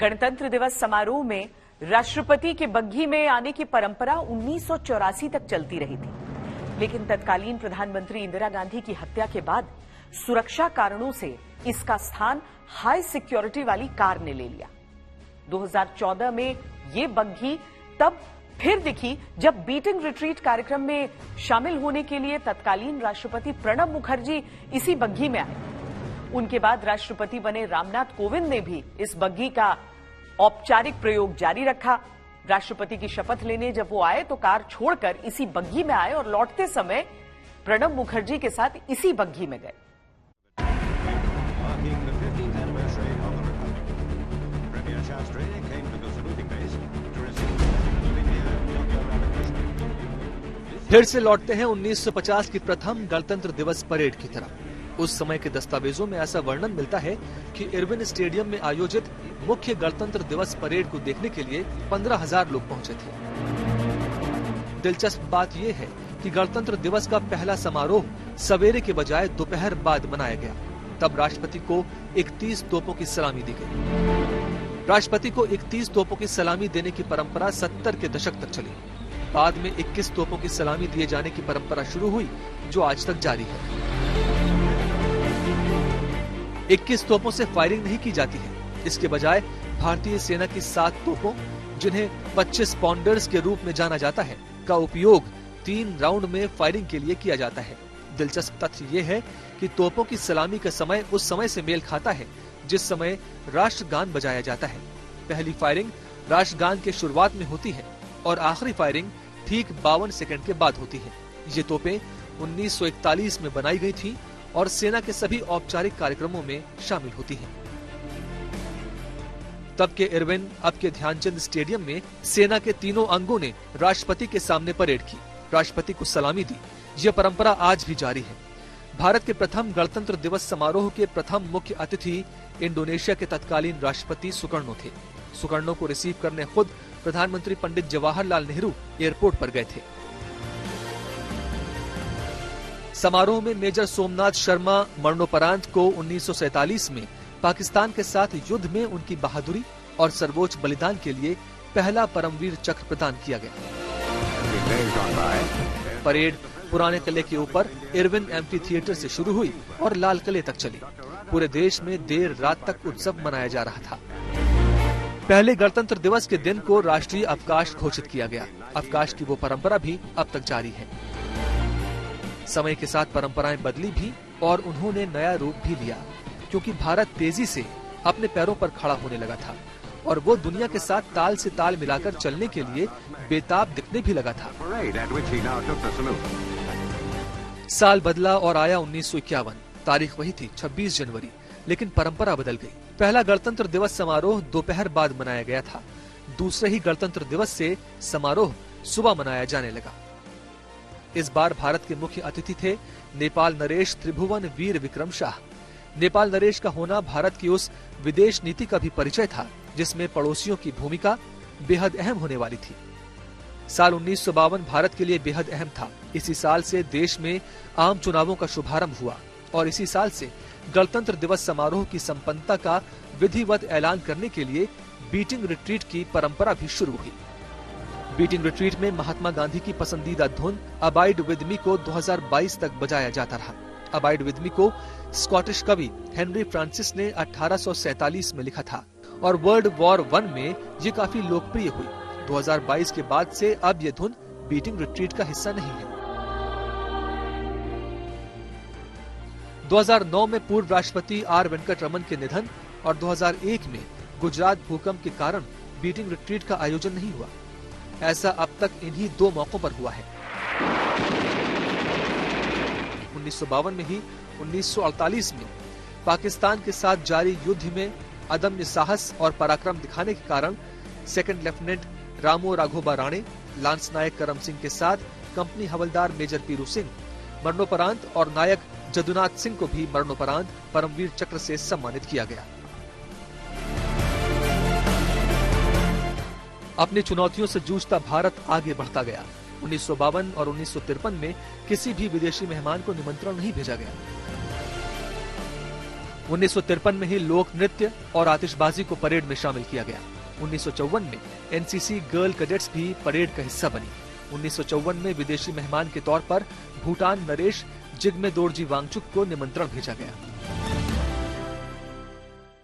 गणतंत्र दिवस समारोह में राष्ट्रपति के बग्घी में आने की परंपरा 1984 तक चलती रही थी, लेकिन तत्कालीन प्रधानमंत्री इंदिरा गांधी की हत्या के बाद सुरक्षा कारणों से इसका स्थान हाई सिक्योरिटी वाली कार ने ले लिया। 2014 में ये बग्घी तब फिर दिखी जब बीटिंग रिट्रीट कार्यक्रम में शामिल होने के लिए तत्कालीन राष्ट्रपति प्रणब मुखर्जी इसी बग्घी में आए। उनके बाद राष्ट्रपति बने रामनाथ कोविंद ने भी इस बग्घी का औपचारिक प्रयोग जारी रखा। राष्ट्रपति की शपथ लेने जब वो आए तो कार छोड़कर इसी बग्घी में आए और लौटते समय प्रणब मुखर्जी के साथ इसी बग्घी में गए। फिर से लौटते हैं 1950 की प्रथम गणतंत्र दिवस परेड की तरफ। उस समय के दस्तावेजों में ऐसा वर्णन मिलता है कि इरविन स्टेडियम में आयोजित मुख्य गणतंत्र दिवस परेड को देखने के लिए 15,000 लोग पहुंचे थे। दिलचस्प बात यह है कि गणतंत्र दिवस का पहला समारोह सवेरे के बजाय दोपहर बाद मनाया गया। तब राष्ट्रपति को 31 तोपों की सलामी दी गई। राष्ट्रपति को 31 तोपों की सलामी देने की परंपरा 70 के दशक तक चली। बाद में 21 तोपों की सलामी दिए जाने की परंपरा शुरू हुई, जो आज तक जारी है। 21 तोपों से फायरिंग नहीं की जाती है। इसके बजाय भारतीय सेना की 7 तोपों, जिन्हें 25 पाउंडर्स के रूप में जाना जाता है, का उपयोग 3 राउंड में फायरिंग के लिए किया जाता है। दिलचस्प तथ्य ये है कि तोपों की सलामी का समय उस समय से मेल खाता है जिस समय राष्ट्रगान बजाया जाता है। पहली फायरिंग राष्ट्रगान के शुरुआत में होती है और आखिरी फायरिंग ठीक 52 सेकंड के बाद होती है। ये तोपें 1941 में बनाई गई थी और सेना के सभी औपचारिक कार्यक्रमों में शामिल होती हैं। तब के इरविन, अब के ध्यानचंद स्टेडियम में सेना के तीनों अंगों ने राष्ट्रपति के सामने परेड की, राष्ट्रपति को सलामी दी। यह परंपरा आज भी जारी है। भारत के प्रथम गणतंत्र दिवस समारोह के प्रथम मुख्य अतिथि इंडोनेशिया के तत्कालीन राष्ट्रपति सुकर्णो थे। सुकर्णो को रिसीव करने खुद प्रधानमंत्री पंडित जवाहरलाल नेहरू एयरपोर्ट पर गए थे। समारोह में मेजर सोमनाथ शर्मा मरणोपरांत को 1947 में पाकिस्तान के साथ युद्ध में उनकी बहादुरी और सर्वोच्च बलिदान के लिए पहला परमवीर चक्र प्रदान किया गया। परेड पुराने किले के ऊपर इरविन एम्फी थिएटर से शुरू हुई और लाल किले तक चली। पूरे देश में देर रात तक उत्सव मनाया जा रहा था। पहले गणतंत्र दिवस के दिन को राष्ट्रीय अवकाश घोषित किया गया। अवकाश की वो परंपरा भी अब तक जारी है। समय के साथ परंपराएं बदली भी और उन्होंने नया रूप भी लिया, क्योंकि भारत तेजी से अपने पैरों पर खड़ा होने लगा था और वो दुनिया के साथ ताल से ताल मिलाकर चलने के लिए बेताब दिखने भी लगा था। साल बदला और आया 1951। तारीख वही थी 26 जनवरी, लेकिन परंपरा बदल गई। पहला गणतंत्र दिवस समारोह दोपहर बाद मनाया गया था। दूसरे ही गणतंत्र दिवस से समारोह सुबह मनाया जाने लगा। इस बार भारत के मुख्य अतिथि थे नेपाल नरेश त्रिभुवन वीर विक्रम शाह। नेपाल नरेश का होना भारत की उस विदेश नीति का भी परिचय था जिसमें पड़ोसियों की भूमिका बेहद अहम होने वाली थी। साल 1952 भारत के लिए बेहद अहम था। इसी साल से देश में आम चुनावों का शुभारंभ हुआ और इसी साल से गणतंत्र दिवस समारोह की संपन्नता का विधिवत ऐलान करने के लिए बीटिंग रिट्रीट की परंपरा भी शुरू हुई। बीटिंग रिट्रीट में महात्मा गांधी की पसंदीदा धुन अबाइड विद मी को 2022 तक बजाया जाता रहा। अबाइड विद मी को स्कॉटिश कवि हेनरी फ्रांसिस ने 1847 में लिखा था और वर्ल्ड वॉर 1 में ये काफी लोकप्रिय हुई। 2022 के बाद से अब ये धुन बीटिंग रिट्रीट का हिस्सा नहीं है। 2009 में पूर्व राष्ट्रपति आर वेंकटरमन के निधन और 2001 में गुजरात भूकंप के कारण बीटिंग रिट्रीट का आयोजन नहीं हुआ। ऐसा अब तक इन्हीं 2 मौकों पर हुआ है। 1952 में ही 1948 में पाकिस्तान के साथ जारी युद्ध में अदम्य साहस और पराक्रम दिखाने के कारण सेकंड लेफ्टिनेंट रामो राघोबा राणे, लांस नायक करम सिंह के साथ कंपनी हवलदार मेजर पीरू सिंह मरणोपरांत और नायक जदुनाथ सिंह को भी मरणोपरांत परमवीर चक्र से सम्मानित किया गया। अपनी चुनौतियों से जूझता भारत आगे बढ़ता गया। 1952 और 1953 में किसी भी विदेशी मेहमान को निमंत्रण नहीं भेजा गया। 1953 में ही लोक नृत्य और आतिशबाजी को परेड में शामिल किया गया। 1954 में एनसीसी गर्ल कैडेट्स भी परेड का हिस्सा बनी। 1954 में विदेशी मेहमान के तौर पर भूटान नरेश जिग्मे दोरजी वांगचुक को निमंत्रण भेजा गया।